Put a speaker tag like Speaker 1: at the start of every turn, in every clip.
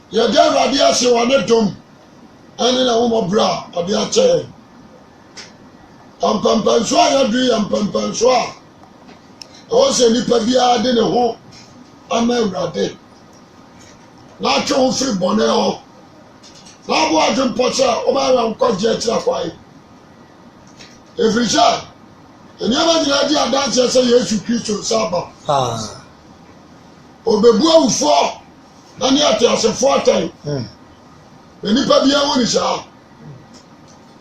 Speaker 1: Your dear Radia, she wanted to, and in a woman bra, or the chair. Pampanswa, your dream, and Pampanswa. Also, Nipabia didn't home. I'm a rade. Not your free bonnet. Now, what in Potter, Oman, Cojet, why? Every child. And you have the idea that you say yes to Christian Sabbath. Obebua for, and yet as a 4 time. The Nipabia one is out.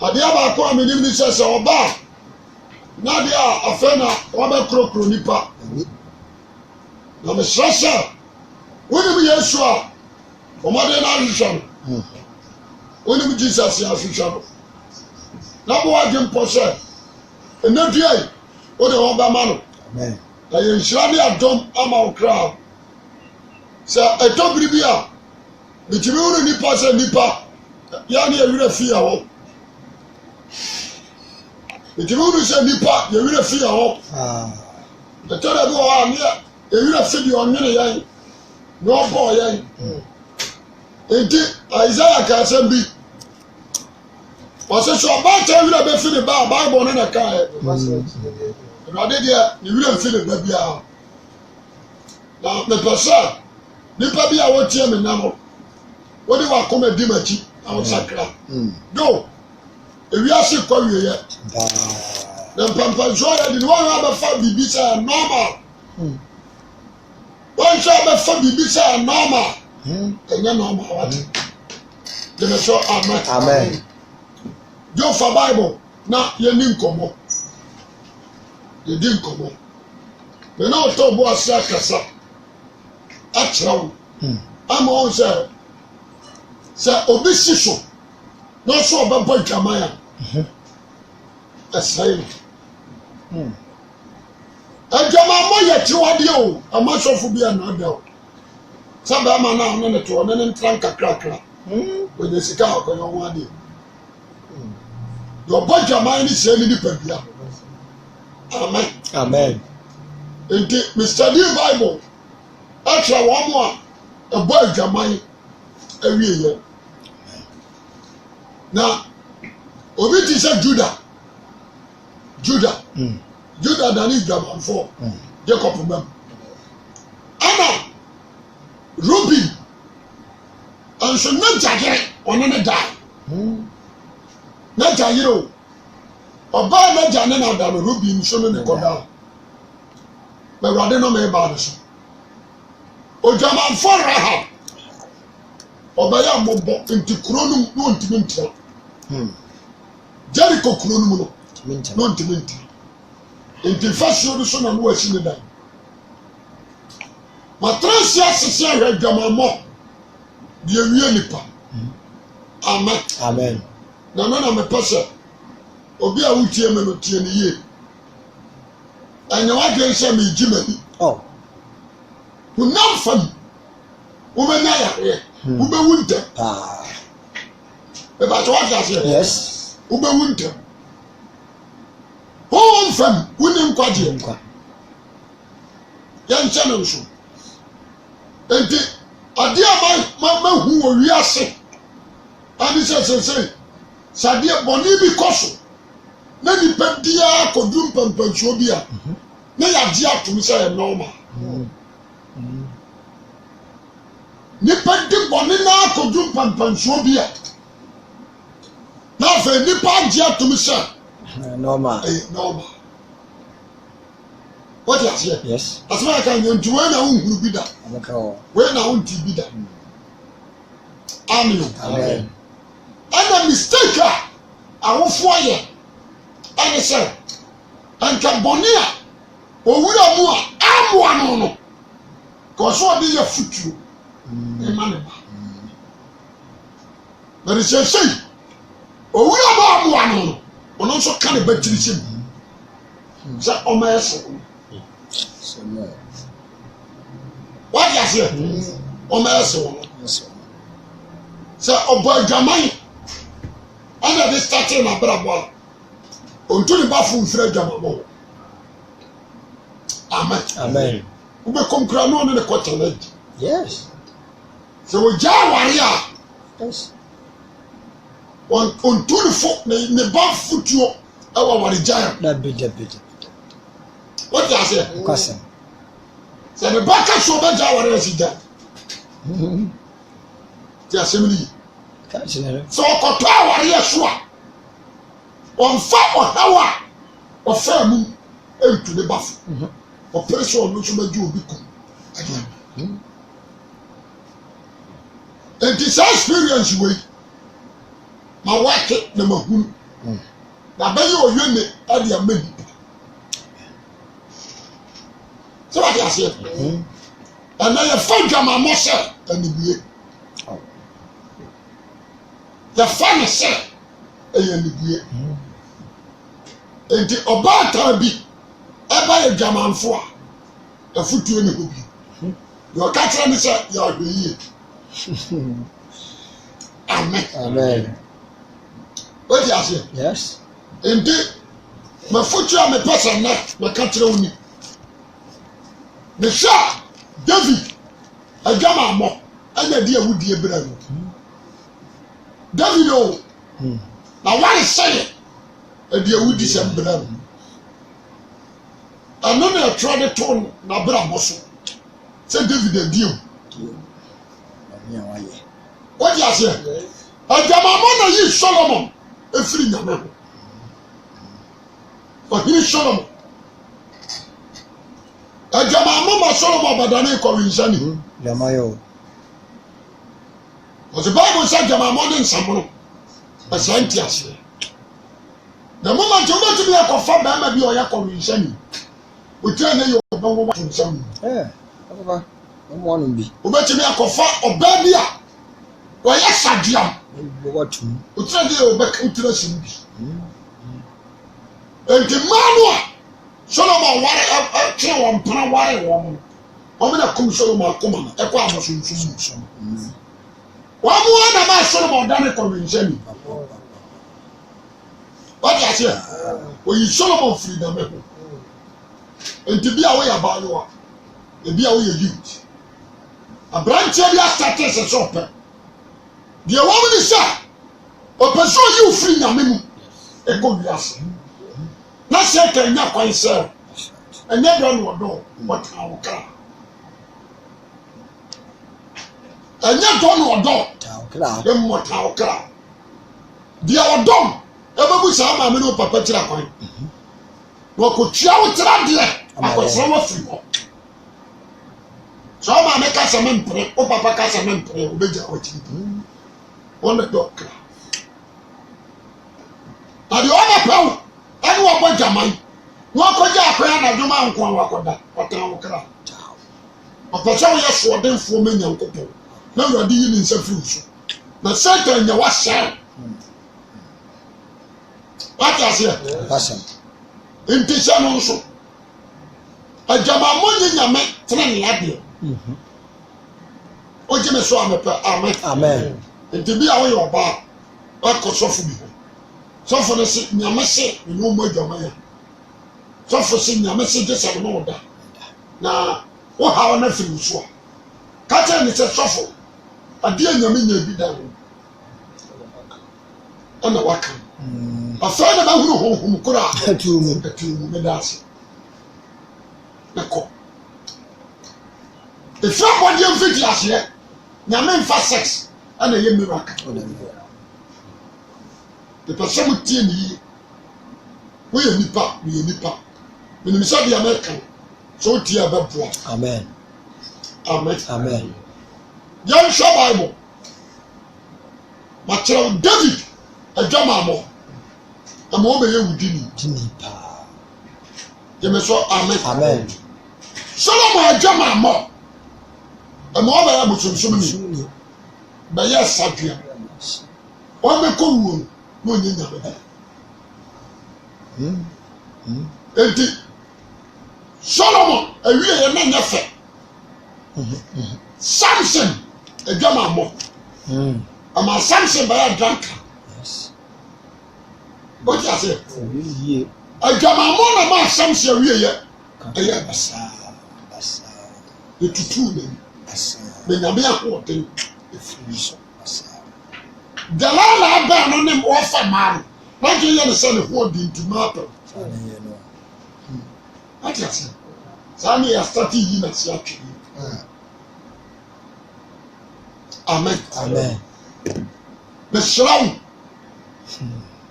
Speaker 1: At the other corner, the minister says, Oba. Nadia, a fena, Oba Crocro Nipa. Now, Miss Russia, when we are sure, for Mother Nation, when we Jesus as we travel. Now, what Jim Potter, and not yet, what the Oba man. Amen. I am surely a dumb amount crowd. Sir, I don't believe you. The Chimu Nipa said Nipa, Yanni, you will fear. The Chimu said Nipa, you will fear. The third one, you will feed you on many. No boy, indeed, Isaiah can send me. Was it so about time you have been the Bible in a car? You will feel it, baby. Now, the person, Nipa be our team in Namo. What do you want to come and do, Machi? Our sacra. No, if we are sick, call you yet. The Pampazoya did one have a fat bibisa normal. One shall have a fat bibisa normal. And then normal. What? Then I saw Amen. Go for Bible. Now, you didn't come up. You didn't come up. But now, talk about Sakasa. Actually, I'm all say, Obisiso, not so about Boy Kamaya. A sign. And Jamama, yet you are you, a much of be another. Some man now, none at all, and then trunk a cracker with the cigar going on 1 day. Your Boy Kamaya is saying the Pebia. Amen. Amen. In Mr. D Bible. Actually, one more, a boy Jamai, every year. Now, Obiti said Judah. Judah than he Jaman for Jacob. Anna, Ruby, and so not Jagger on any die. Not Jagger. Or by not Janena than Ruby in Shannon and Koda. But rather no may bother. Ojaman for Rahab. Obaya Mobo into Kronum, no intiminta. Jericho Kronum, no intiminta. Into first show the son and worse in the day. Matrasia Sissia Jamamo, dear Yanipa. Amen. Amen. No, I'm a person. Obia Utiam and Tiani. And you are going to send me Jimmy. Oh. Who now from woman, who be winter. About what I said, yes, who be winter. Home from William Quadrium. Young channel show. And a dear my who we are sick. And he says, say, Sadia Bonibi Cosso. Nani Pendia Codum Pampensobia. Nay, I dear to me say normal. Nipa di bɔne na akodu mpampansuo bi a na afei nipa agye atom sɛ normal normal what you say yes asema ka nti we na unhuru bi da we na unti bi da amen and mistake a awofo ayɛ ɛne sɛ anka bɔne a owura mu a amoa no no kɔso ɔde yɛ futuo but it's a say, oh, we are about one, and also kind of better. That almost what you say? Almost so, oh, boy, Jamai, under this starting a bravo until the bathroom thread Jamamo. Amen. Amen. We become crowned in the quarter. Yes. So we jar warrior.
Speaker 2: Yes.
Speaker 1: On two foot, the back foot you our giant.
Speaker 2: That be.
Speaker 1: What I say?
Speaker 2: Cousin.
Speaker 1: So the back of so much our resident. Assembly. So Kota warrior sure. On fire or how or fair moon into the buff. Or pressure on which you will become. And this experience way. My wife na mahunu na bɛyɛ ɔyɛ ɛde ama nipa sɛ wade aseɛ ɛnɛ yɛfa dwamammɔ sɛ anibue yɛfa ne sɛ ɛyɛ anibue enti ɔbaatan bi ɛba yɛ dwamanfo a afotuo ne hɔ bi deɛ ɔka kyerɛ ne sɛ yɛahwɛ yie amen. What do you say?
Speaker 2: Yes.
Speaker 1: Indeed, my future, my person, my country only. The Shah, David, a Jama Mo, and the dear would be a brother. David, oh, now what is saying? A dear would be some brother. And then I tried to turn Nabra Mosso. Say David, a deal. What do you say? A Jama Mo, you Solomon. Efiri nyame ho ɔhene Solomon adwama mama Solomon badane kɔwinhyɛne
Speaker 2: Jamayo
Speaker 1: ɔsɛ Bible sɛ adwama mo ne nsamono ɛsɛ nti aseɛ na mama nti wobɛtumi akɔfa bɛrima bi a ɔyɛ kɔwinhyɛne wotire ne yɛ ɔbɛwo wato nsam
Speaker 2: papa
Speaker 1: wobɛtumi akɔfa ɔbaa bi a ɔyɛ saduam
Speaker 2: What?
Speaker 1: Utira de obeka utira simbi. Enti manu a Solomon ware tire won pana ware won. Omo na kum Solomon akoma na ekwa amosunsun. Wa mu na ma Solomon dane convention. What you say? Oyi Solomon freedom e. Enti bia wo ya ba yo a. E bia wo ye youth. Abranche bia status e so pe. The woman is shy. Or pursue you free Yamimu. A good yes. Not say, can you quite sir? And never know what our car. And yet don't know dog. Then what our car. The our dog. Ever was our mamma papa chila. What could chow it out there? I was so free. So I make us a man pray. Oh, papa casa man pray. Obey what you on the doctor. Now the other power, anyone but Jaman, walk on your prayer and do my uncle walk on that. What I cry. A person yes for them for many uncle. Now you are dealing in some future. Now Satan, you was sad. What I say?
Speaker 2: Passion.
Speaker 1: In Tishan also. A Jamamon in your man, friend Labia. O Jimmy Swami, amen. Nti bi a wo yo ba akọ sọfo bi sọfo ne se nyame se no mo adwama ya sọfo se nyame se je se no da na wo ha na firi so ka che ni se sọfo ade nyame nya bi da ana waka afa na ba huru honhom kura atu mu me da se na ko ifra body mfiti ase nyame mfa sex ana ye miracle the person with tie we ye nipa we ni say the American so tie ababoa
Speaker 2: Amen
Speaker 1: yan sha Bible ma kire David adwama mo ama o be ye wudini
Speaker 2: pa
Speaker 1: ye me so amen Solomon adwama mo ama o be ya busumsum ni ba ya sadua o be ko wuo no nyanya be enti Solomon awie ye na nyafe Samson adwama mo ama Samson ba ya dranka what you say adwama mo na ma Samson awie ye aye basa etutu ne be nyame ahoden Dalala ba no ne ofa man. What do you say the whole din to matter? What you say? Sami ya starting yi na si atwi. Amen.
Speaker 2: Amen.
Speaker 1: The shroud.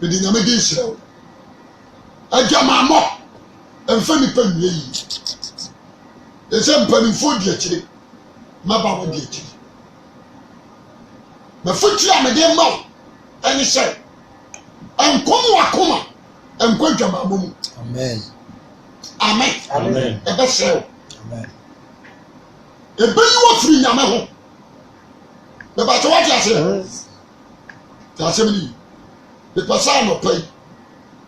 Speaker 1: The dynamic shroud. Ajamamo. Emfa ni pa nwie yi. Ese mpanifo di akire. Maba wo di akire. Mafuti amede ma. Ani say. Enkomo akoma. Enko ajamamo mu.
Speaker 2: Amen.
Speaker 1: Amen.
Speaker 2: Amen.
Speaker 1: Ebe shroud.
Speaker 2: Amen.
Speaker 1: Ebe yi wo firi nyame ho. The battle what you say? Assembly. The person no pay.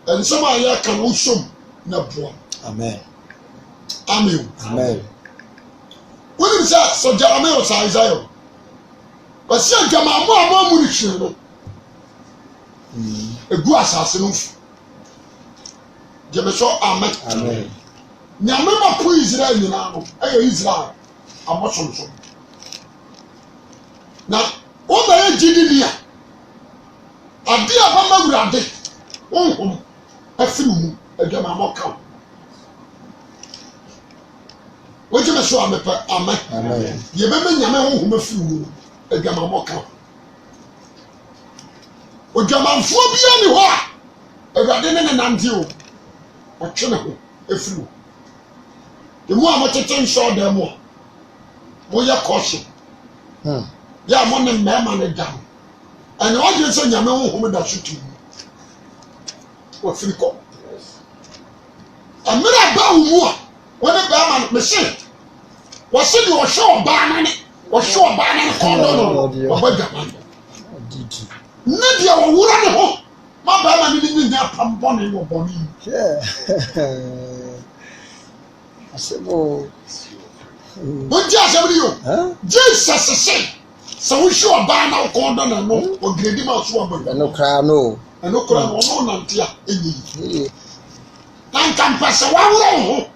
Speaker 1: And someone here can also na boa.
Speaker 2: Amen.
Speaker 1: Amen.
Speaker 2: Amen.
Speaker 1: When you say so Jeremiah or Isaiah. But see Jama mo mu ni hwe no. Egu asase no. Jeme so amen.
Speaker 2: Amen.
Speaker 1: Nyame ma po Israel nyina no. Ayo Israel. Amoso. Na o ba ye jidi ni a ade abama wurade wonhom afiri mu adwama moka wo je me so amepa amen
Speaker 2: Amen.
Speaker 1: ye be me nyame wonhom afiri mu adwama moka o dwamanfo bia ni ho a awurade ne nante o o twene ho afiri de mu a motete nso da mu mo ye caution ya mo ne mema ne dam and what you say nyame honhom da sutu wo firi ko amira ba wo mu a wo ne ba ma me se wo se di wo hwe oba na ne wo hwe oba na ne ko no wo ba dama
Speaker 2: Didi.
Speaker 1: ne dia wo wura ne ho ma ba ma ne ni nya pambo ne wo boni
Speaker 2: Yeah. Asebo.
Speaker 1: wo ji asem ni yo Jesus say so we show ba na ko do na no o gredi ma so ba
Speaker 2: No cry no.
Speaker 1: eno kura no no nantia enyi
Speaker 2: Yeah.
Speaker 1: na nkampase wa wura ho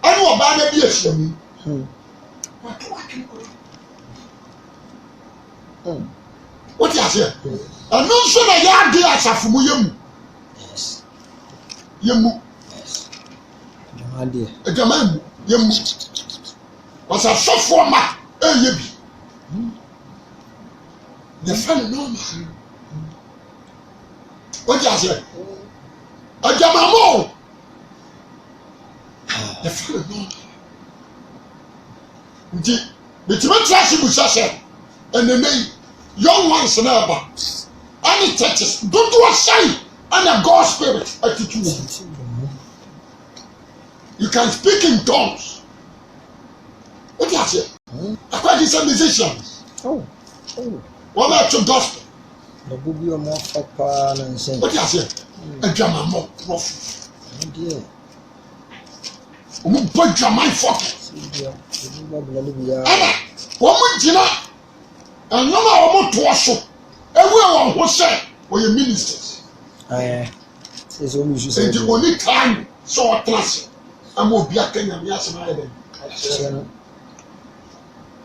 Speaker 1: ene oba na bi afiamu what you say eno so na ya de asafo mu yemu
Speaker 2: Yes.
Speaker 1: yemu
Speaker 2: Jamadi.
Speaker 1: ejama yemu wasa sofo ma eye bi the fan no ma what you say ejama mo the fan no nti bitimati asibu sase enenei young ones never any churches don't do a shine and a God spirit attitude. You can speak in tongues. What do you say? According to some musicians.
Speaker 2: Oh.
Speaker 1: What about your gospel?
Speaker 2: The bubi o mo papa na nsen.
Speaker 1: What do you say? A drama more prophet.
Speaker 2: Dear.
Speaker 1: Omo bo drama fuck.
Speaker 2: Dear. The Bible no be ya.
Speaker 1: Ana, omo jina. Anoma omo to so. Ewe won ho say, we ministers.
Speaker 2: It's only you say.
Speaker 1: The only time so class. I'm obi akanya me asema eden.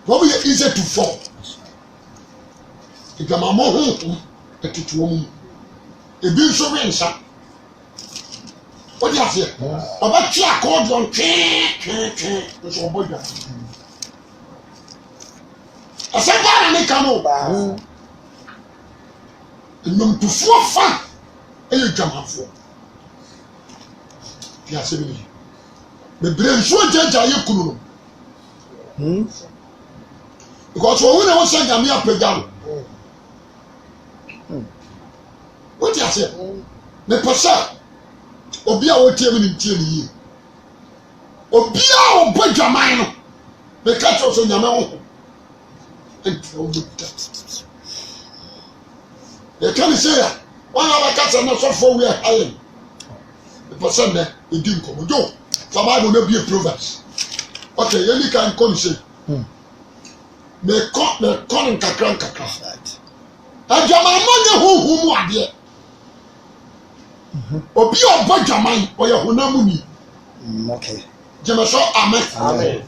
Speaker 1: What be easy to fall. The drama more ho attitude omo. Ebi nso we nsa. What do you say? About twi accordion twi so oboja. Asaba na me kanu ba. Nnum tufuo fa eye dwamafo. Ti asebe ni. Bebre nso jaja ye kunu no. Because we na won gami apagam. What you say? Me pesa obi a wotie me ntie ni yi. Obi a obadwaman no. Me ka cho so nyame ho. They can say one of cats are not so far we are high. The person there, he didn't come. Joe, the Bible may be a proverbs. Okay, you can come say. Me con in kakran kakran. A Jaman who are there. Obi o Bajaman or your Hunamuni.
Speaker 2: Okay.
Speaker 1: Jamaso, amen.
Speaker 2: Amen.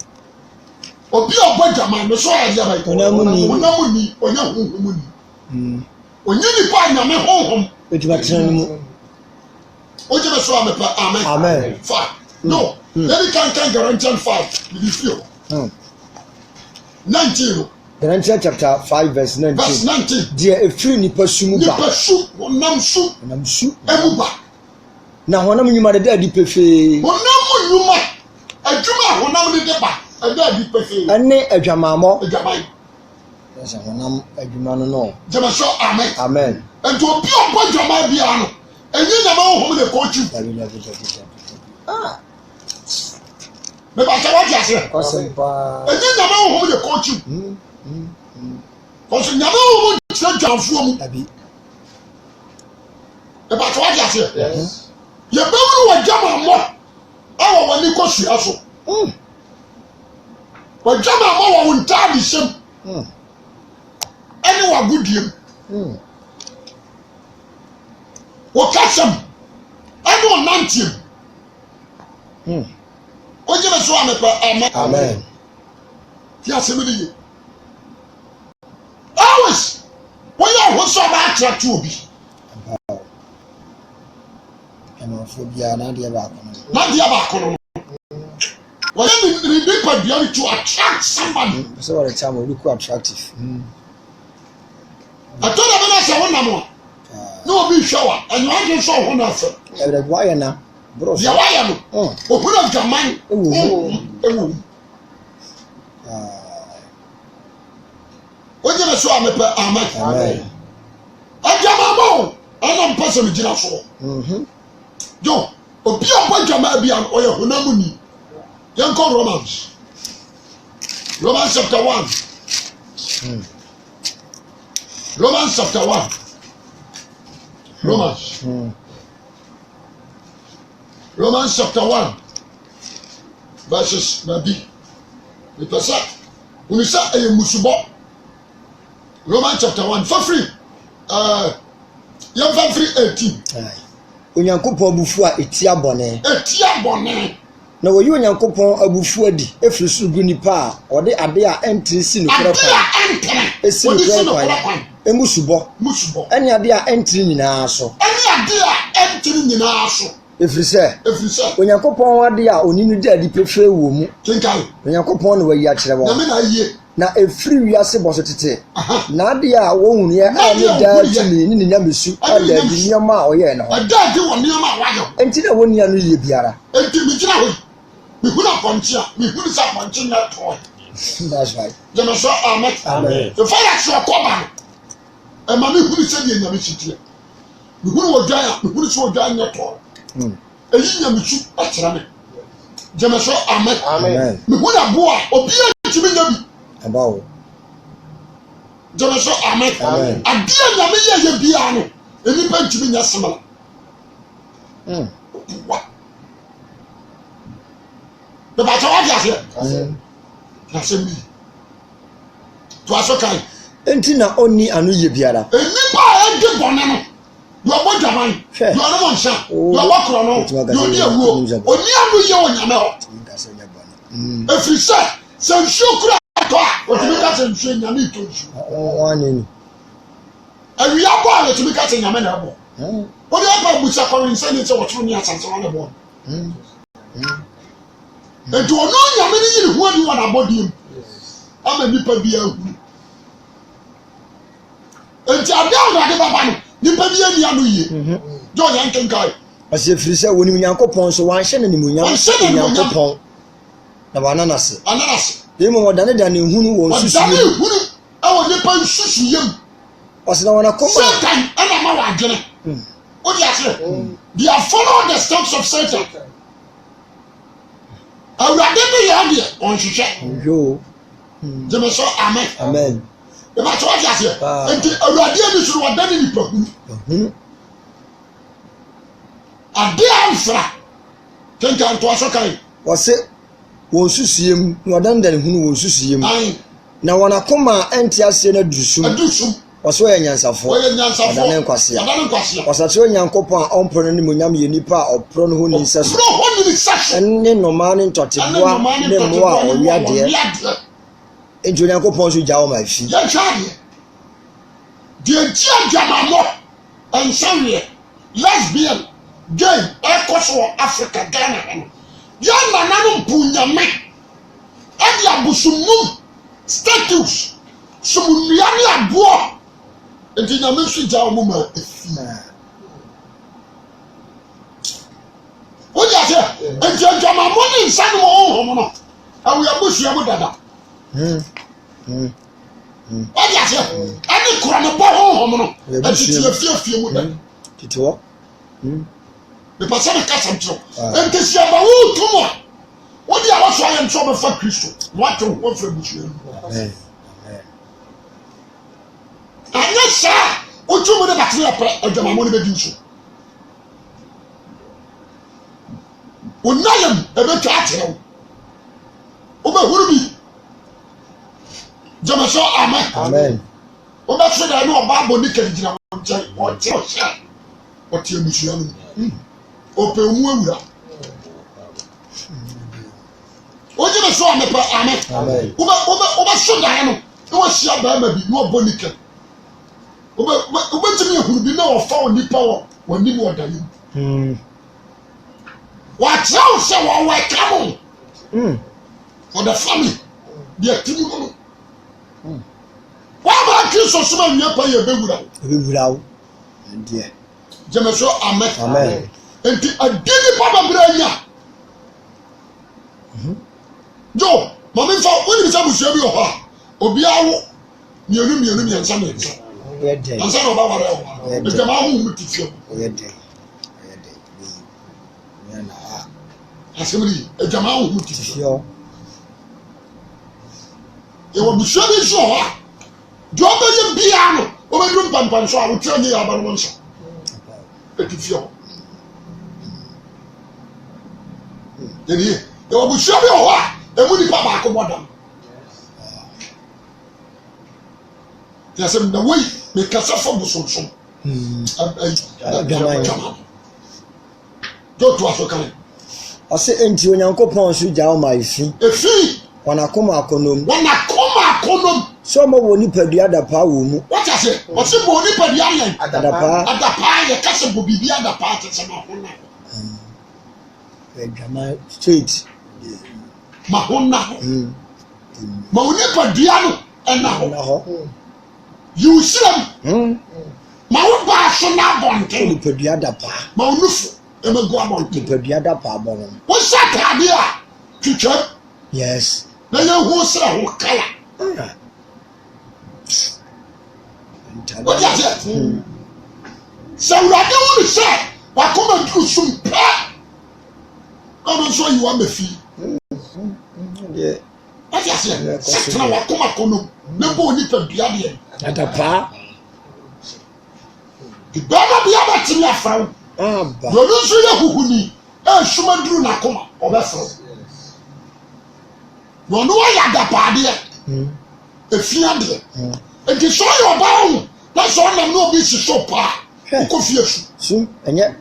Speaker 1: obi obodwaman no so adia bai
Speaker 2: Onamuni.
Speaker 1: Onamuni onya honhomuni onye nipa nyame honhom
Speaker 2: Etuma tena mu.
Speaker 1: oje be so amepa amen
Speaker 2: Amen.
Speaker 1: Fine. No let can Galatians 5 with the few 19
Speaker 2: Galatians chapter 5 verse 19.
Speaker 1: verse 19
Speaker 2: Dia efiri nipa sumu ba.
Speaker 1: nipa su onam su
Speaker 2: Onam su.
Speaker 1: emuba
Speaker 2: Na honam nyuma de adi pefe.
Speaker 1: onam nyuma adwuma honam de ba ada di pefe
Speaker 2: Ane adwamamo.
Speaker 1: adwaman
Speaker 2: Yes, honam adwuma no no.
Speaker 1: jema so amen
Speaker 2: Amen.
Speaker 1: and to obi obodwaman bia no enyi na ma honhom de kochu
Speaker 2: Ah,
Speaker 1: me ba ta wa ase
Speaker 2: kosempa.
Speaker 1: enyi na ma honhom de kochu ko so nyama honhom tira dwanfo mu
Speaker 2: Abi.
Speaker 1: me ba ta wa ase ye bawuru wa jama mo awo wani ko sua so wa jama mo wa wonta di sem ene wa gudiem wo kasam ene wo nantiem o je be so amepa amen
Speaker 2: Amen.
Speaker 1: ti asemi ni always when you ho so ba attract obi
Speaker 2: Eno phobia na dia ba kono.
Speaker 1: na dia ba kono when you be bia to attract somebody
Speaker 2: So what the time we look attractive.
Speaker 1: atoda be na se wo nam no obi hwa and you want so ho na se
Speaker 2: Every why na bro.
Speaker 1: dia wa ya no o hu na jaman ewu o je be so amepa amen
Speaker 2: Amen.
Speaker 1: ajama mo ana mpasa me gira so yo obi obojama bia o ye honam ni yen ko Romans chapter 1 Romans chapter 1 Romans chapter 1 verses maybe the person when you say a musubo Romans chapter 1 for free you for free 18
Speaker 2: Onyankopon abufu a etia bone.
Speaker 1: etia bone
Speaker 2: Na wo Onyankopon abufu adi efiri so gu nipa a ode ade a entri si no kora kwa. Esi no kora kwa. Emusubo.
Speaker 1: Musubo.
Speaker 2: Ene ade a entri nyina so.
Speaker 1: Ene ade a entri nyina so.
Speaker 2: Efiri se.
Speaker 1: Onyankopon
Speaker 2: ade a oninu de adi pefe wo mu.
Speaker 1: Kinkai.
Speaker 2: Onyankopon no wayi a kire wo.
Speaker 1: Na me na yie.
Speaker 2: Na efiri wiase boso tete. Na ade a wo hunu ye a ne da timi ni nyamesu ada di nyama a oye na ho.
Speaker 1: Ada di wo nyama a wayo.
Speaker 2: Enti na woni anu ye biara.
Speaker 1: Enti mi gira ho. Mi huna ponchi a, mi hunu sa ponchi na to.
Speaker 2: That's right.
Speaker 1: Jema so amen.
Speaker 2: Amen.
Speaker 1: The fire so koba. E ma mi hunu se di nyame chitie. Mi hunu wo dwan a, mi hunu so wo dwan na to. Eyi nyame chu a kira me. Jema so amen.
Speaker 2: Amen.
Speaker 1: Mi hunu abo a obi a timi nyabi.
Speaker 2: Abawo.
Speaker 1: Jema so amen.
Speaker 2: Amen.
Speaker 1: Ade a nyame ye bia no, enipa ntimi nya semala. Wa. The battle of Yasia. Yasim. To us, okay.
Speaker 2: Enti na oni anu ye biara.
Speaker 1: A nipa a good bonano. You are what Jaman. You are no one shot. You are what chrono. You are near woe. Or near you on your mouth. If you say, some sugar, what you got and train your need to you.
Speaker 2: One in.
Speaker 1: And we are born to be cutting your man. What do you have with a common sentence or 2 years and so on the board? And to know your many what you want about him. I'm a nipper beer. And I don't like about nipper beer. John Yankin guy.
Speaker 2: As if you say when Nyankopon so wan hye ne munyam Nyankopon na banana se.
Speaker 1: Ananas.
Speaker 2: Demo wadane da ne hunu won susu.
Speaker 1: Wadane hunu awo nipa susu yam.
Speaker 2: Osina wana koma.
Speaker 1: Satan ana ma wa adwene. What do you say? They are following the steps of Satan. Awurade bi ya de on hwehwe.
Speaker 2: Yo.
Speaker 1: Jeme so amen.
Speaker 2: Amen.
Speaker 1: E ba to ya se. Enti awurade ani suru wadane nipa hunu. Ade amfra. Kenka to aso kai.
Speaker 2: Wose won susuyem na wadane da ne hunu won susuyem.
Speaker 1: Ai.
Speaker 2: Na wana koma enti ase na dusum.
Speaker 1: Adusum.
Speaker 2: Waso ya nyansafo.
Speaker 1: Oye nyansafo.
Speaker 2: Wadane nkwase.
Speaker 1: Wadane nkwase.
Speaker 2: Wasacho Nyankopon a ompro ne munyam ye nipa a opro no ho ni nsaso.
Speaker 1: Pro ho ni nsaso.
Speaker 2: Enne normal ne ntoteboa ne moa owiade. Enti Onyankopɔn so gya wo ma fi.
Speaker 1: Yɛn hwɛ deɛ nti adwamammɔ nsaweɛ lesbian gay ɛkɔ so wɔ Africa Ghana ha no yɛn nananom mpo nyame ɛde abosomum status somunnua ne aboɔ nti nyame nso gya wo ma efi wodi ase nti adwamammɔ ne nsa no honhom no awo abusua mu dada wadi ase ɛne kura ne bɔ honhom no ɛtiti efiefie mu dada
Speaker 2: titi hɔ
Speaker 1: mepɛ sɛ meka sɛm kyerɛ nti si aba wotom a wode a wɔso ayɛ nso bɛfa Kristo na wate wo afiri busua mu anyɛ saa wotwom ne batene apɛ adwamammɔ no bɛdi nso wonayam ɛbɛtwa akyerɛ wo wobɛhuru bi gyama sɛ amen wobɛso da ne ɔba abɔ ne kadi gyina wo nkyɛn ɔte ɔhyɛ ɔte abusua no mu ɔpɛ mu awura wogyeme so amepɛ amen wobɛso daeɛ no na wahyia barima bi na ɔbɔ ne kadi wobɛtumi ahuru bi na ɔfa wo nnipa wɔ w'anim wɔ daeɛ mu wakyerɛ wo sɛ wɔwɔ ɛka mo for the family deɛ ati mu no wàá Kristo sọmọ nìyẹn pa yẹ ebewura
Speaker 2: wo ẹdíẹ
Speaker 1: jẹmẹsọ amen nti adi nipa babere nya jo maame nfa wọn ni bisa busua bi wɔ hɔ a obi awo mienu miɛnsa ansa na ɔba wara ɛwɔ ɛdɛm ahohom mu ti fie asɛm ni ɛdɛm ahohom mu ti fie yɛwɔ busua bi nso wɔ hɔ a deɛ ɔbɛyɛ biara no ɔbɛduru mpampan so a wotira nye yɛ aba no nsa ɛti fie hɔ yɛnie yɛwɔ busua bi wɔ hɔ a emu nipa baako bɔ dam yɛsɛm na wei mekasa fa bosonsom adwama dɛ to aso kan
Speaker 2: ɔsɛ enti Onyankopɔn so gya wo ma efi wɔn akoma akɔnɔm
Speaker 1: sɛ
Speaker 2: ɔma wɔ nipadua adapaa wɔ mu
Speaker 1: wɔte ase ɔsɛ bɔ nipadua yɛn
Speaker 2: adapaa
Speaker 1: yɛ kasa bɔ biribi adapaa te sɛ mahona
Speaker 2: adwama straight
Speaker 1: mahona hɔ ma wo nipadua no ɛna hɔ yiwu siram ma wo baa so na abɔnten
Speaker 2: nipadua adapaa
Speaker 1: ma wo nufu ɛmɛgu abɔnten
Speaker 2: nipadua adapaa bɔ no
Speaker 1: wo hyɛ ataade a twitwam
Speaker 2: yes
Speaker 1: na yɛhu srɛ ho kala wote ase sɛ awurade wo ne sɛ wakoma duru som pɛ ɔno nso ayi wama fii wote ase sɛ tena wakoma kɔnom na bɔ onipa dua deɛ
Speaker 2: adapaa
Speaker 1: bɛma bia bɛtemi afra wo deɛ ɔno nso yɛ huhuni ɛsoma duru n'akoma ɔbɛfrɛ wo na ɔno wayɛ adapaadeɛ efiadeɛ nti sɛ ɔyɛ ɔbaa ho na sɛ ɔnam na obi si so paa wokɔ fie
Speaker 2: su ɛnyɛ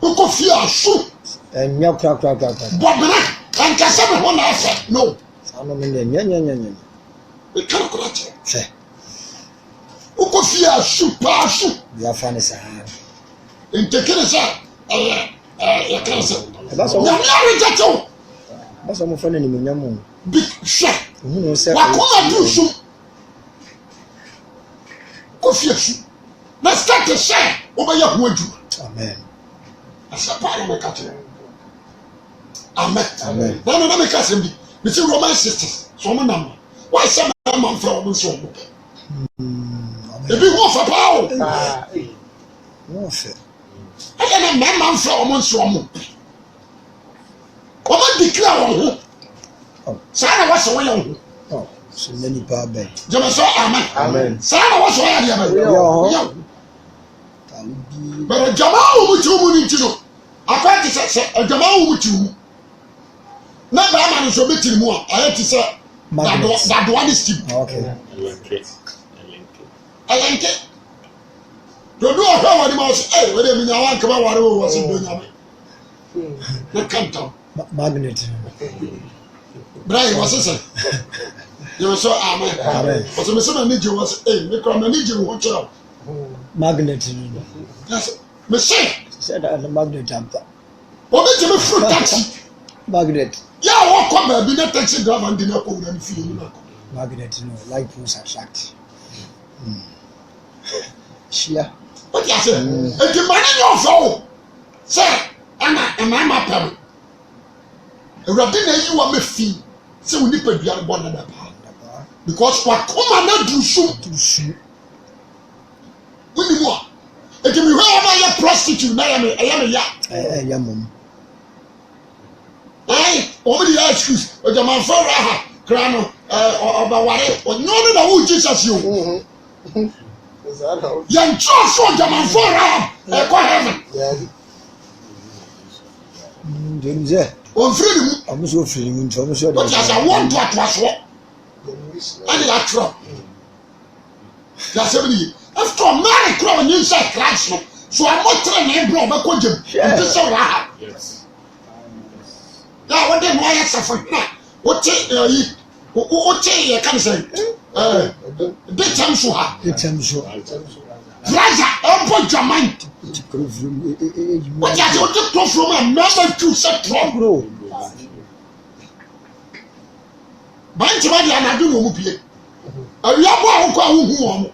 Speaker 1: wokɔ fie aso
Speaker 2: ɛnyɛ kura
Speaker 1: bɔbena ɛnkasɛ me ho na afɛ no
Speaker 2: ano me nyɛ
Speaker 1: ɛka no kora kyerɛ
Speaker 2: hwɛ
Speaker 1: wokɔ fie aso paa so
Speaker 2: biafa ne saa
Speaker 1: ntekene sɛ yɛka sɛ
Speaker 2: ɛbɛsɛ
Speaker 1: nyame aregya kyɛ wo
Speaker 2: basa mo fa na nimonyam mo
Speaker 1: bi hwɛ
Speaker 2: ohun sɛ
Speaker 1: wakoma duru so kofi asu na start sɛ wobɛyɛ ho adwuma
Speaker 2: amen
Speaker 1: asɛ paa na meka kyerɛ amen na meka sɛm bi mesi Roman sisters so ɔmo nam wahyɛ ma mfra ɔmo nso ɔmo pɛ ebi ho ɔfa paa o
Speaker 2: no fɛ
Speaker 1: ɛyɛ na mmarima mfra ɔmo nso ɔmo pɛ ɔmo declare wɔn ho saa na wɔsɛ wɔyɛ wo ho
Speaker 2: so na nipa abɛn
Speaker 1: gyama sɛ amen saa na wɔsɛ wɔyɛ adeɛ bɛyɛ wo bɛrɛ gyama wo mu tiw mu ne nti no akɔ te sɛ adwama wo mu tiw mu na bɛrima no nso bɛtiri mu a ayɛ te sɛ dadoa ne steam ɛyɛnke dodo ɔhwɛ wɔ ne ma wɔ sɛ wɔde mi nya wankaba ware wɔ wɔ sɛ do nyame na kantam
Speaker 2: magnet
Speaker 1: Brian was say. You saw amen. But me say me je was me come me je wo cho.
Speaker 2: Magnet.
Speaker 1: Yes. Me say
Speaker 2: Said the magnet jumper.
Speaker 1: Obi je me fruit taxi.
Speaker 2: Magnet.
Speaker 1: Yeah, what come be the taxi driver and dinner ko na fi you na.
Speaker 2: Magnet no light poles attract. Shia.
Speaker 1: What you say? And the money your phone. Say, I'm pam. Ewurade na yi wa me fi. Say we nipa bia bo na da pa. Because what come na do so. Wini mo. E ke mi hwe ma ya prostitute na ya me ya
Speaker 2: Mom.
Speaker 1: Over the excuse. O jaman for ha. Krano oba ware. O no na wo Jesus you. Yan trust for jaman for ha. E ko heaven.
Speaker 2: Denze.
Speaker 1: On free mu.
Speaker 2: I'm so feeling so so.
Speaker 1: But as I want to atwaso. And that trap. That's every after marry crow and inside Christ no. So I'm not trying to bro ba ko jam. This is Rahab. Yes. Now what then why suffer now? What you can say? Big time so ha.
Speaker 2: Big time so.
Speaker 1: Raja, open your mind. What you want to go from a number to set trouble. Banchi ba dia na do no mu pie. Awia bo a ko ahuhu o mo.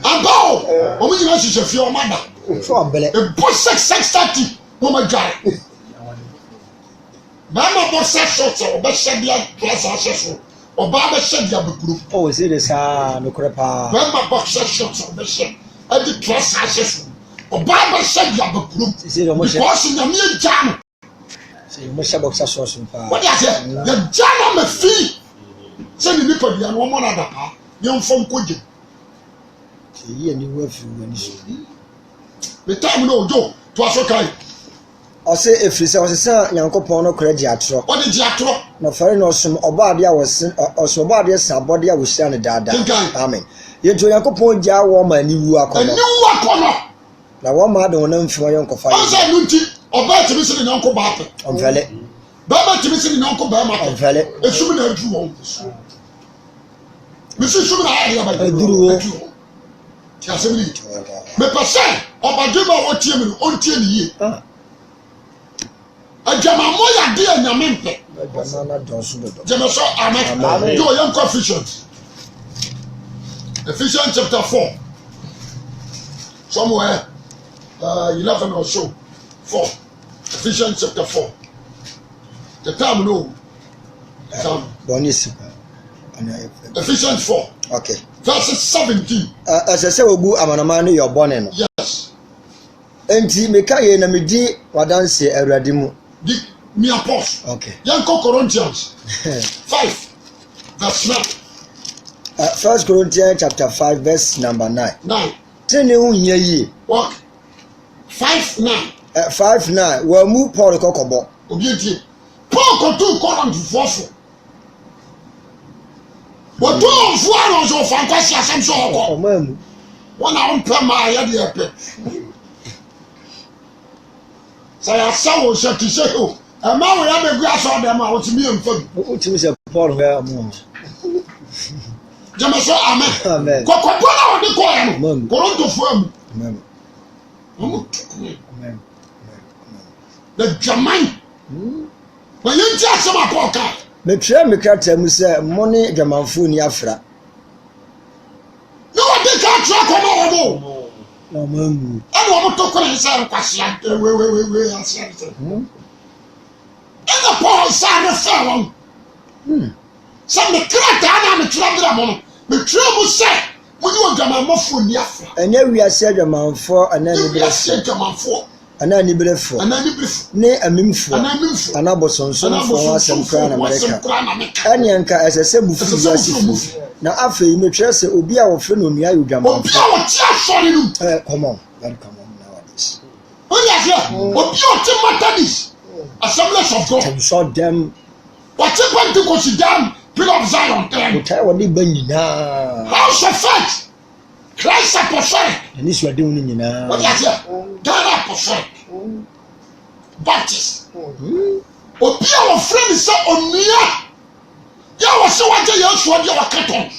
Speaker 1: Abo, o mu nyina hihye fie o mada.
Speaker 2: So abele.
Speaker 1: E bo 6:30 mo ma dware. Mama bo set short o be shedia class asheso. Oba be shedia bekuru.
Speaker 2: Oh, say this no krepa.
Speaker 1: Mama bo set short o be she. E di class asheso. Oba be shedia bekuru.
Speaker 2: Say do mo she.
Speaker 1: Because nyame agya.
Speaker 2: Say mo she boxa sauce pa.
Speaker 1: What you say? The jana me fi. Say ni nipa bia no mo na da pa. Yem fom koje.
Speaker 2: Say ye ni wa fi wani so.
Speaker 1: The time no do to asokai.
Speaker 2: O say efrise o say Yankopon no kra di atro.
Speaker 1: O di atro.
Speaker 2: Na fare no som oba ade a wosen oso oba ade sabode a wosia ne dada. Amen. Ye to Yankopon gya wo ma ni wu akono.
Speaker 1: Ni wu akono.
Speaker 2: Na wo ma de wona mfima Yankofa.
Speaker 1: O say nu ti oba ti bi se ni Yanko ba pe.
Speaker 2: Onfele.
Speaker 1: Baba ti bi se ni Yanko ba ma pe.
Speaker 2: Onfele.
Speaker 1: Esumi na adu wo. Mi se sumi na ya ba.
Speaker 2: Aduru wo.
Speaker 1: Ti asemi. Me pese oba de ma wo tie mi no on tie ni yie. Ajama mo ya de anyame mpe.
Speaker 2: Ajama na don so do.
Speaker 1: Jama so amen. Do yan Ephesians. Ephesians chapter 4. Somewhere 11 or so. 4. Ephesians chapter 4. The time no.
Speaker 2: Bonisi.
Speaker 1: Ephesians 4.
Speaker 2: Okay.
Speaker 1: Verse 17.
Speaker 2: As I say ogu amanama no your born no.
Speaker 1: Yes.
Speaker 2: Enti meka ye na medi wadanse awurade mu.
Speaker 1: Me apostle.
Speaker 2: Okay.
Speaker 1: Yanko Corinthians 5 verse 9.
Speaker 2: 1 Corinthians chapter 5 verse number 9.
Speaker 1: 9.
Speaker 2: Tene hu hia yi.
Speaker 1: What? 5:9.
Speaker 2: 5:9. Wa mu Paul kokobo.
Speaker 1: Obi etie. Paul ko tu Corinth fofo. Wo to onfu aro so fa kwasi asem so hoko.
Speaker 2: O mamu.
Speaker 1: Wona on pa ma ya de epe. Saya sawo se ti se o. E ma wo ya megu aso dem a wo ti mi emfa.
Speaker 2: O ti mi se Paul ga mu.
Speaker 1: Jama so amen.
Speaker 2: Amen.
Speaker 1: Kokobo na wo de ko ya no. Corinth fo am.
Speaker 2: Amen.
Speaker 1: Amen. The German. When you just some apoka.
Speaker 2: Me try me krata mu se money Germanfo ni afra.
Speaker 1: No one dey try come on.
Speaker 2: No mamu.
Speaker 1: And what to call inside kwasia. We answer. And the Paul say the fair. Some the krata na me try bra mo. Me try mu say when you Germanfo ni afra.
Speaker 2: Enya wi ase Germanfo ana ni bra
Speaker 1: say Germanfo.
Speaker 2: Ana ni brefo. Ne amimfo. Ana bosonso fo asem kra na America. Ani anka esese bufu yasifu. Na afei metwe se obi a wo fe no nua yodwama.
Speaker 1: Obi a wo ti asori nu.
Speaker 2: Come on. Welcome on nowadays.
Speaker 1: Obi a se obi o ti Methodist Assemblies of God.
Speaker 2: Tem so dem.
Speaker 1: What you want to consider Pillar of Zion them.
Speaker 2: O tai woni ba nyina.
Speaker 1: House of Faith. Christ apostolic.
Speaker 2: Ani so ade woni nyina.
Speaker 1: What you say? God apostolic. Baptist. Obia wo friend say onua. Ya wo se waje ya so dia wakaton.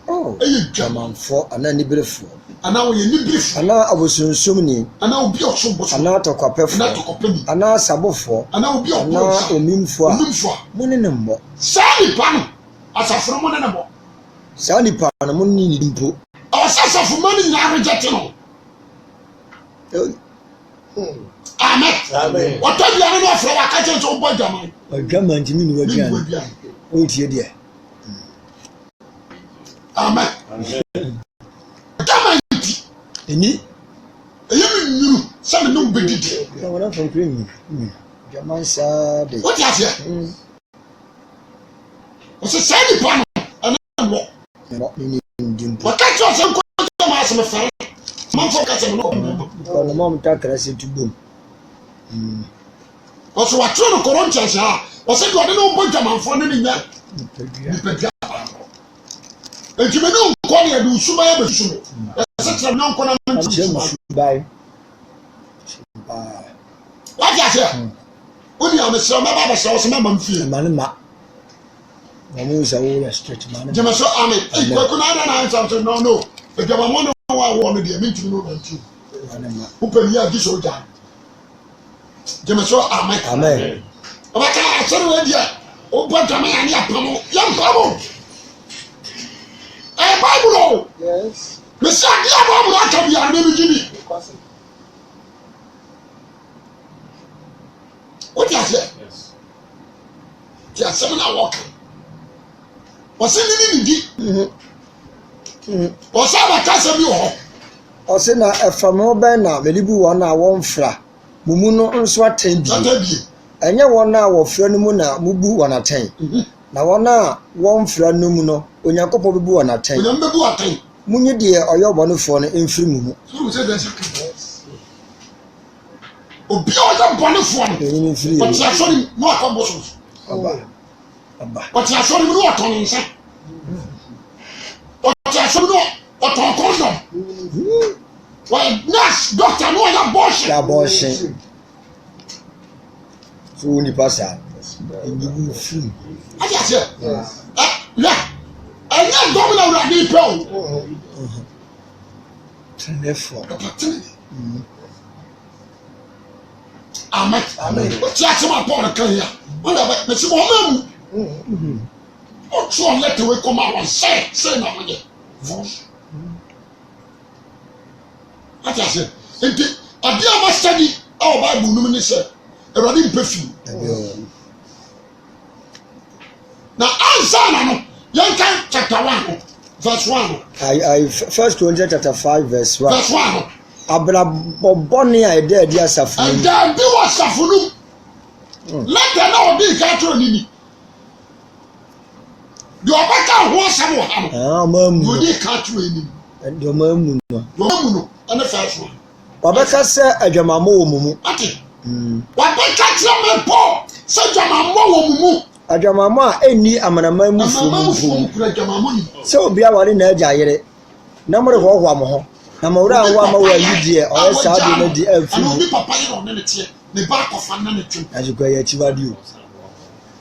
Speaker 2: Oh. Jamanfo ana nibrefo.
Speaker 1: Ana wo ye nibrefo.
Speaker 2: Ana abosunsumni.
Speaker 1: Ana obi osomboso.
Speaker 2: Ana tokwapefo.
Speaker 1: Ana tokopemi.
Speaker 2: Ana sabofo.
Speaker 1: Ana obi
Speaker 2: ana omimfo.
Speaker 1: Omimfo.
Speaker 2: Mune ne mbo.
Speaker 1: Sani pano. Asafro mo ne mbo.
Speaker 2: Sani pano mo ni mpo.
Speaker 1: Asafo mo ni nya reject no. Amen. Amen. What are you going to offer? I can't tell you what German.
Speaker 2: German, you mean what German? Oh, dear.
Speaker 1: Amen. German.
Speaker 2: Any?
Speaker 1: You some no big deal.
Speaker 2: No one from Green. German said,
Speaker 1: what is it? What's a sandy pan? And what can't you some question? Man focus on the
Speaker 2: mom takers to boom.
Speaker 1: Also, what true Corinthians are, or said, I don't know what German for any that. And you may know, call you do super soon. Such a non conament
Speaker 2: by
Speaker 1: what is it? Only on the summer, I saw some man feel.
Speaker 2: Manama. Almost a whole stretch man.
Speaker 1: Jamaso, I mean, I could not answer. No. If you want to know, I wanted you to know that too. Who can hear this old time? Jamaso, amen. I can't say, yeah. Oh, but I mean, young Pamo. A Bible.
Speaker 2: Yes.
Speaker 1: Messiah, I can be a name Jimmy. What is it? Yes. Yes, 7 hours walking. Was it in the or some casa you
Speaker 2: or say na efamo ben na melibu won na won fra mumu no nso aten bi enye won na wo fra no mu na mubu won aten na won na won fra no mu no onyakopo bibu won aten
Speaker 1: onyamebu aten
Speaker 2: munyi de oyo bonofo no emfiri mumu
Speaker 1: so say that obi oyo bonofo no
Speaker 2: emfiri
Speaker 1: but ya sorry no akoboso
Speaker 2: aba
Speaker 1: but ya sorry no aton nse but ya sorry no aton condom. Well, nurse, doctor, no one abortion.
Speaker 2: Abortion. So when you pass out, you will free.
Speaker 1: I just said, yeah. And that domino will be proud.
Speaker 2: Therefore,
Speaker 1: Amen. But that's my point. Can you? Well, but woman. Oh, so let the way come out and say now again. What I say? And the idea of study our Bible, no minister, a running perfume. Now, answer young chapter 1, verse 1.
Speaker 2: I First Corinthians chapter 5, verse 1.
Speaker 1: Verse 1.
Speaker 2: Abra boboni a ide dia safunu.
Speaker 1: And there be what safunu. Let them know be catro nini. You are better who someone.
Speaker 2: Ah, mum.
Speaker 1: You did catro nini.
Speaker 2: And your mum.
Speaker 1: No. And the first one.
Speaker 2: Wabeka se adwamamo wo mumu.
Speaker 1: Ati. Wabeka tira me po. Se adwamamo wo mumu.
Speaker 2: Adwamamo a eni amanama mu fumu. Se obi aware na agya yere. Na more hoho amoho. Na mawura anwa ama wa yidie o ye saade na di afi.
Speaker 1: Na obi papa yere on ne tie. Ne ba kofa na ne twem.
Speaker 2: Ajikwa ya chibadi o.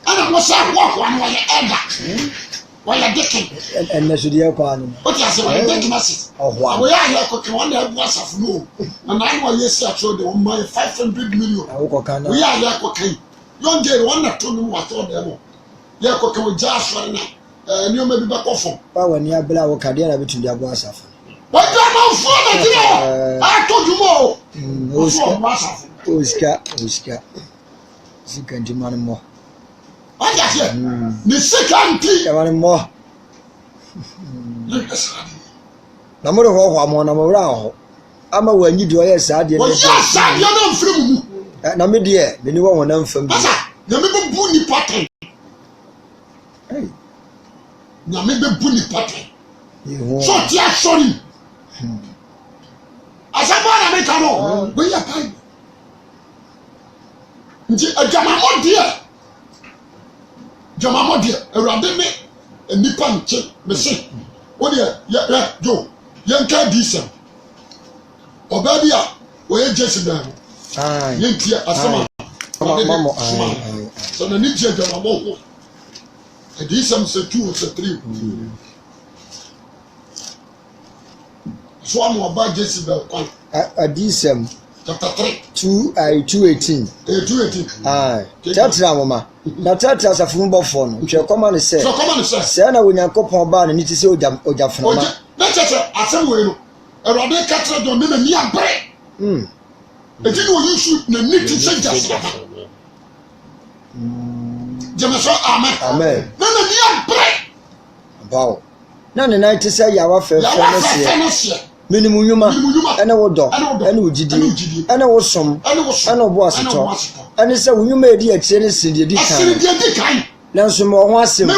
Speaker 1: Ana mo sa wo ko anwa ye eda. Why are digging?
Speaker 2: And that's the economy.
Speaker 1: What is it? Why are digging us?
Speaker 2: Oh, wow.
Speaker 1: We are here cooking one day was of no. And I want you to show the my 500 million. We are here cooking. Young girl, one that told me what all them. You are cooking with Josh right now. And you may be back off.
Speaker 2: But when you are below Cadia between the Aguas of.
Speaker 1: What do you know? I told you more.
Speaker 2: Oscar. She can't do money more.
Speaker 1: What is it? The second thing.
Speaker 2: Money more. Number of one around. I'm a when you do a sad.
Speaker 1: Well, yes, you're not from.
Speaker 2: Na me dear, the new one I'm from.
Speaker 1: The member bunny pattern.
Speaker 2: Hey.
Speaker 1: Na me be bunny pattern. So tia sorry. Asaba na me kamo. We are pai. Nti adwamamo dear. Jamamo dear, Erade me nipa nche me se. Wo dear, ya jo. Yanka disem. Oba bia, wo ye Jesse dan. Yentia asama.
Speaker 2: Mama,
Speaker 1: so the need to get a more. And this some say 2 or 3. So I'm about Jezebel.
Speaker 2: Adisem.
Speaker 1: Chapter 3.
Speaker 2: 2:18.
Speaker 1: 2:18.
Speaker 2: Aye. Tatra mama. Na tatra safu mbofo no. Hwe koma ne se.
Speaker 1: So come on say.
Speaker 2: Se na Onyankopon ba ne ti se ojafuna ma.
Speaker 1: Na cheche asem we no. Erode katra do me na ni abre. Eti no you shoot na ni ti se jasaba. Jemeso amen.
Speaker 2: Amen.
Speaker 1: Na ni abre.
Speaker 2: Bawo. Na ne na ti se yawa fe ne se. Minimum nyuma ene wodo ene ogidi ene wosom ene obo aseto ene se wunyuma edi akire ne sidi di kan nanso me ho asem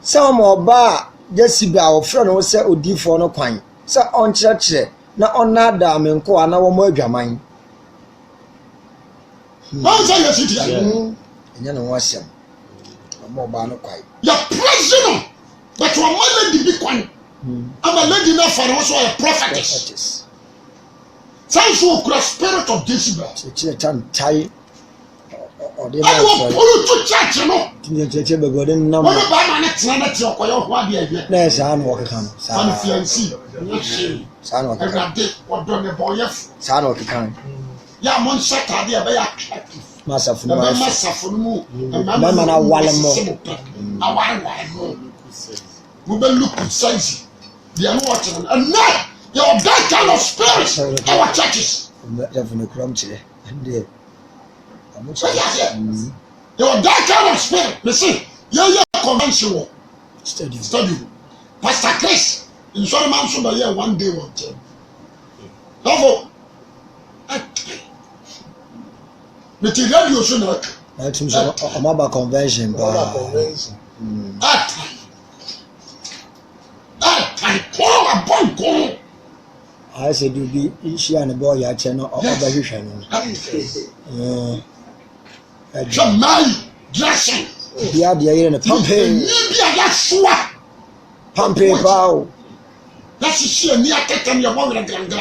Speaker 2: se o mo ba Jezebel ofre no se odifo no kwan se on kire na onada amenko ana wo mo adwaman
Speaker 1: man say yes it
Speaker 2: enya no ho asem mo ba no kwai
Speaker 1: ya president but one man dey be kwan I'm a lady now for also a prophetess. Sounds so the spirit of Jezebel. I will pull you to church, you know. What about my next man at your quiet?
Speaker 2: There's an walk.
Speaker 1: Son fiancé.
Speaker 2: Son of
Speaker 1: what done the boy?
Speaker 2: Son of the kind.
Speaker 1: Yeah, one shot idea by a
Speaker 2: master for
Speaker 1: the moon.
Speaker 2: Mamma, I want
Speaker 1: more. We will look precisely. They are not watching, and now you are that kind of spirit. Our churches. You are that kind of spirit. Listen, you're conventional. Study. Pastor Chris, in Solomon Suba here one day one time. Bravo. Material you should not.
Speaker 2: I'm about convention. I said, you be she and the boy, ya channel or Bahushan.
Speaker 1: Jamai dressing.
Speaker 2: The idea in a pumping. Pumping bow.
Speaker 1: That's she near Katam, your mother and grand.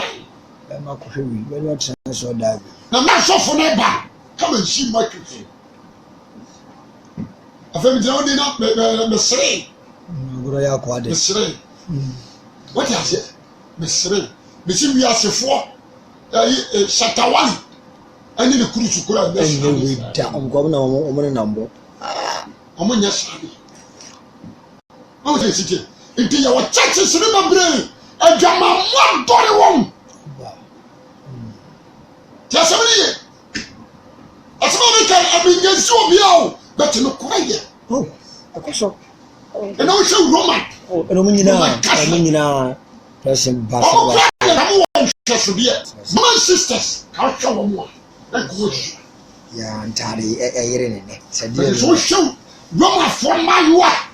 Speaker 2: I'm not sure very much so that.
Speaker 1: Now, not so for never. Come and see my country. I feel down enough, Miss Ray. What is it? Miss Ray. Miss we are for Shatawali. I need a cruise to call
Speaker 2: I'm going to number.
Speaker 1: I'm on your side. How is it? Into your churches, remember, and Jama one dollar one. Just a minute. As many can have been against you, but you know, quiet.
Speaker 2: Oh, I could so.
Speaker 1: And also Roman.
Speaker 2: Oh, and I'm in person, but
Speaker 1: my sisters, how show more.
Speaker 2: Yeah, and Taddy, a said,
Speaker 1: so show Roman for my wife.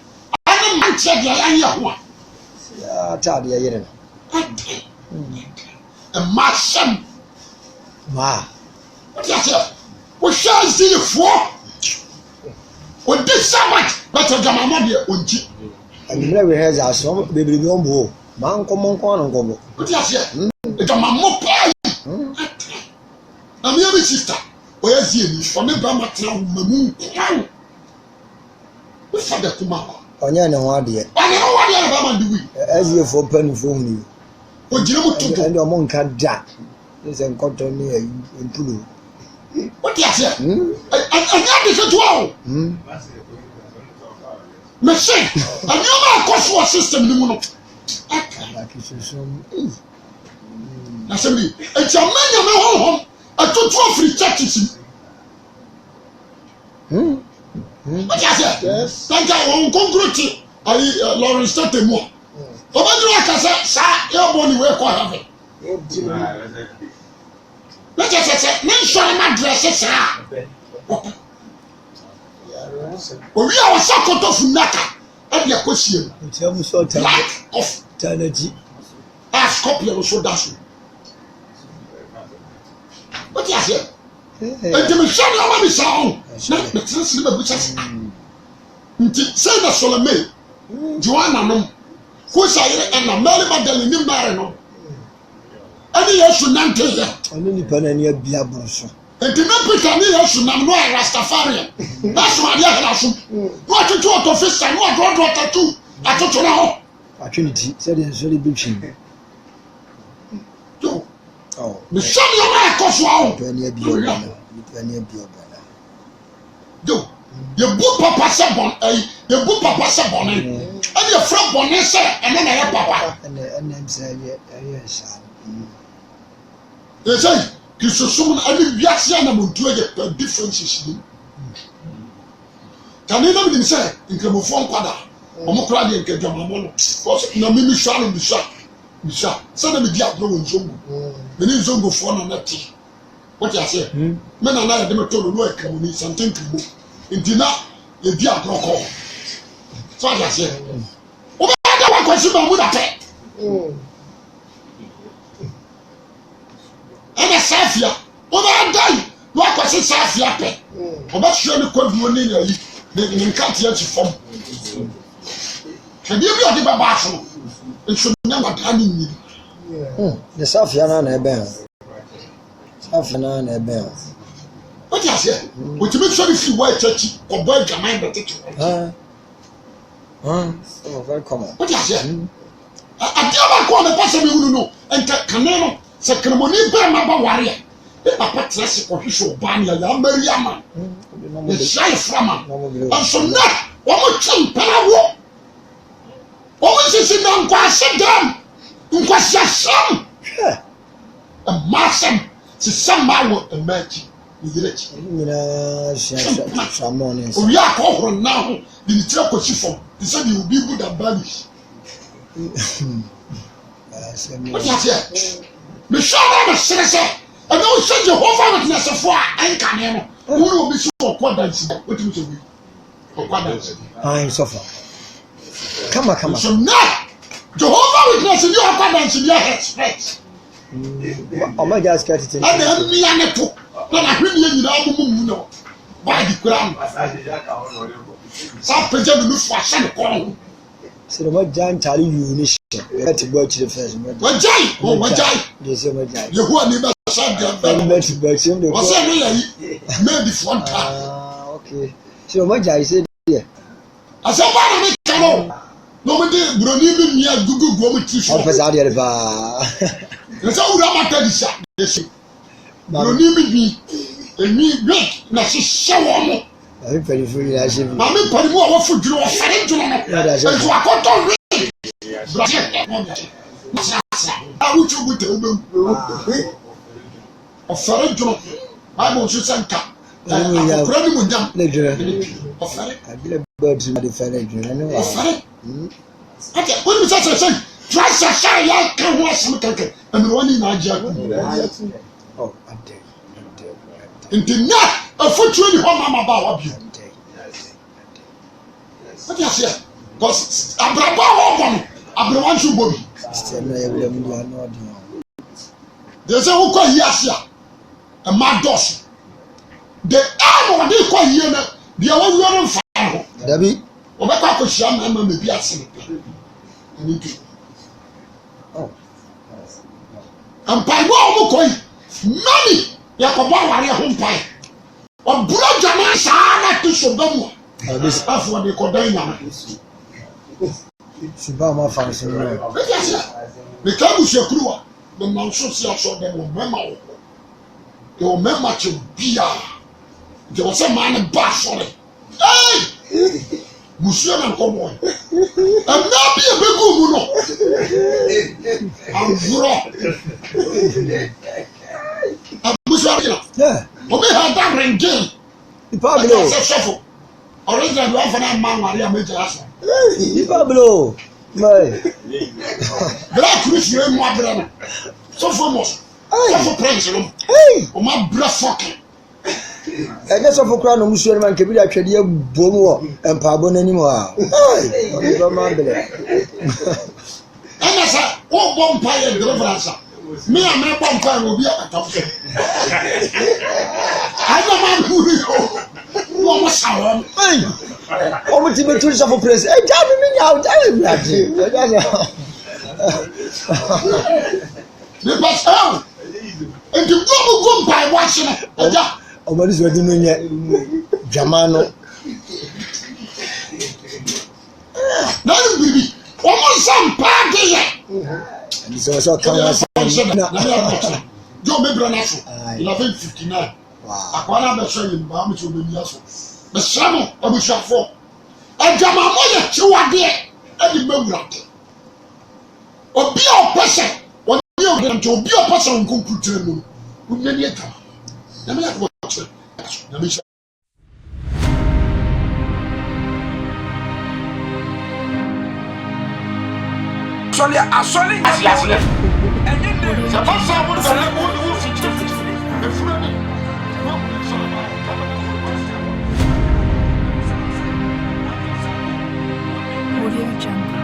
Speaker 1: I don't mind checking any one.
Speaker 2: Yeah, Taddy, a year.
Speaker 1: And my son.
Speaker 2: Ma,
Speaker 1: what is it? What shall I see you for? With this Sabbath, but I got my mother on G.
Speaker 2: And you never has our son, baby, on board. Man, come on, go.
Speaker 1: What is it? It's a mamma pie. I'm your sister. Where's you? For me, Bama town, Mamoon. What's for the Kumako?
Speaker 2: On your no idea.
Speaker 1: I don't know what you're doing.
Speaker 2: As you for penny for you.
Speaker 1: What you want to do?
Speaker 2: And your monk can't jack. There's a cotton near you in Pulu.
Speaker 1: What is it? I got this well. Machine, and you know, cost for a system. Assembly, it's a man in my home. I took 12 free churches. What is it? Yes. Thank you. Congratulations. I Lawrence started more. But when you like I said, sir, your body will quite have it. Let us say, mention my dresses, sir. We are so cut off Naka. And your question.
Speaker 2: Tell me so
Speaker 1: lack of
Speaker 2: energy.
Speaker 1: Ask copy of so that's what is it? And the mission of my sound. Not the translate which has say the Solomon. Joanna no. Who say and a Mary Magdalene in Marino. And he has to not tell you.
Speaker 2: I mean, you put any Biabroso.
Speaker 1: nti na Peter ni Yesu nam no Rastafarian that's why dia na so no atutu autofista no adrodro tatu atutu na ho
Speaker 2: atwiniti said the sorry big chin
Speaker 1: yo
Speaker 2: oh
Speaker 1: me shame yo na koso awo
Speaker 2: to ania bi obana
Speaker 1: yo ye bu papa sabon ye bu papa sabon and ye from bonese and na ya papa
Speaker 2: and them say yeah sha
Speaker 1: they say kisusum ani biase na montu ye differences ni kan na me say nkramofo nkwada omo kra de nkadwamamo no na me hwa no bisha say na me di agro wonzongo me ni nzongo fo na nati what you say me na na ye de me to no ekramoni something to intina ye di agro ko so ya say o ba da wa kwasi ba mu da te ana safia o ba dai wa kwasi safia pe o ba hwe ne kwaduo ne yayi ne nkate ya chi fom hwe bi o de ba ba so nso na wada ni ni
Speaker 2: the safia na ebe safia na ebe
Speaker 1: what you say o ti me so fi wa chachi o boy gaman be tete
Speaker 2: so very common
Speaker 1: what you say adia ba ko me pase me hunu no enka kaneno sekramoni be ma ba ware e papa trese ko hwehwe ba na ya mariama e shai frama anso na wo mo chimpawo wo mo sisi na nkwa sedam nkwa shasham a massam si sama wo emerge ni direchi
Speaker 2: nyina shamon
Speaker 1: o ya ko horo na ho ni tire ko chifom ti say you be good and banish what you say me shara me serese and no say Jehovah witness for anka ne no wo obi so ko dance what you say we ko dance
Speaker 2: ai sofa kama
Speaker 1: so now Jehovah witness ni o ko dance ni expect
Speaker 2: o ma just get it
Speaker 1: and then me aneto na hwemi nyina amumu no ba di kura sa peje no fu asa ne ko
Speaker 2: se no jan tari uni let go to the first
Speaker 1: wajai
Speaker 2: they say wajai
Speaker 1: Yehovah ni ba sa dia ba
Speaker 2: let go to the
Speaker 1: o say no yayi maybe front
Speaker 2: okay so wajai say there
Speaker 1: asa ba na me kano no me de broni bi nia gugu go me ti so
Speaker 2: o pesa there ba
Speaker 1: esa ura mata di sha desi broni bi emi wek na hihye wo mo
Speaker 2: I very free that she
Speaker 1: ma me pari mu a wo fuduro o fare dwuno no enso akoto we braje a wuchu bute ube o fare dwuno ma mo so sanka akura ni mo jam
Speaker 2: le dwuno
Speaker 1: o fare
Speaker 2: abile bird to the fare dwuno no
Speaker 1: o fare ate when we say try share ya kan ho asem kankan and woni na agia
Speaker 2: oh ade
Speaker 1: nti na afutuo ni ho mama ba wa bi what you say cause abraba ho bon abrawan chu bobi
Speaker 2: still no every me dia no odi
Speaker 1: they say who call hiasia a mad dos the arm of the call here na dia wo wo no fa ho
Speaker 2: dabi
Speaker 1: obeka ko hia na ma me bi ase ni tu
Speaker 2: oh
Speaker 1: ampai wo mo koi mami yakobo aware ho mpai oburo jama saana to sobamu afọ de kodan na
Speaker 2: suba ma fa so no
Speaker 1: me ka bu shekruwa de manso si aso de mo mema wo de o mema che bia de o se man ba so le musuo na ko boy na bi e be go mu no amuro abusuo na
Speaker 2: yeah
Speaker 1: o be ha da renge
Speaker 2: Pablo
Speaker 1: sefo original do afana man wari ameja aso
Speaker 2: Pablo mai
Speaker 1: bra cruise we mo abra na so famous so prince no o ma bra fucking
Speaker 2: ẹjẹ sọfọ kura na musuo ni ma nke bi da twẹdi ebom wọ mpaabo n'anim a ọdún bá máa bẹrẹ.
Speaker 1: ẹnna sẹ o bọ mpa yẹ deliverance mi à mẹ bọ mpa yẹ obi àtọ fẹ ayé máa ń kúrò yìí o wọn sá wọn.
Speaker 2: ọmọ tí bẹ tún sọfọ pẹrẹsì ẹja mi mi yà ọjà yẹ wúlò àti ẹja yẹ.
Speaker 1: nípa sẹ́wọ̀n enti go mpa watch no aja
Speaker 2: omari so di no nye dwama no
Speaker 1: na bibi omo sampa de ye
Speaker 2: ni so kan wa
Speaker 1: na jo me bra na so 11:59 akwana be so yin ba me so be mi aso be sramo abushafo adwama mo ye chiwade e di mawurade obi a opese woni o nti obi a opese nkonkutre mu woni ni eta na me like watch na me Asoli asole enye se pasa mo de la mo wo fi e fura ni
Speaker 3: Audio Jungle.